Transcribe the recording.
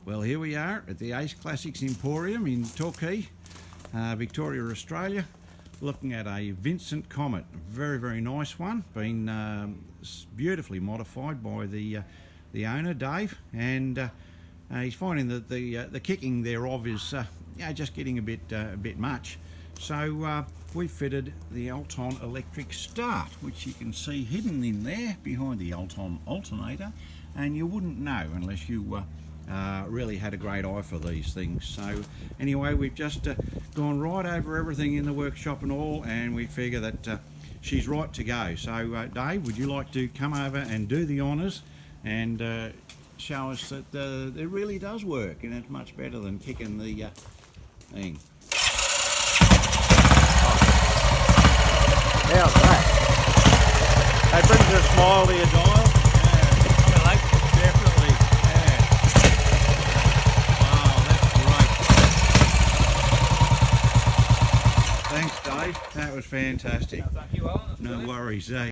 Well, here we are at the Ace Classics Emporium in Torquay, Victoria, Australia, looking at a Vincent Comet. Very, very nice one. Been beautifully modified by the owner, Dave, and he's finding that the kicking thereof is just getting a bit much. So we fitted the Alton electric start, which you can see hidden in there behind the Alton alternator, and you wouldn't know unless you really had a great eye for these things. So anyway, we've just gone right over everything in the workshop and all, and we figure that she's right to go. So Dave, would you like to come over and do the honours and show us that it really does work, and it's much better than kicking the thing. How's that? That brings a smile to your dial. I like it. Definitely. Wow, that's great. Thanks, Dave. That was fantastic. Thank you, Alan. No worries, eh?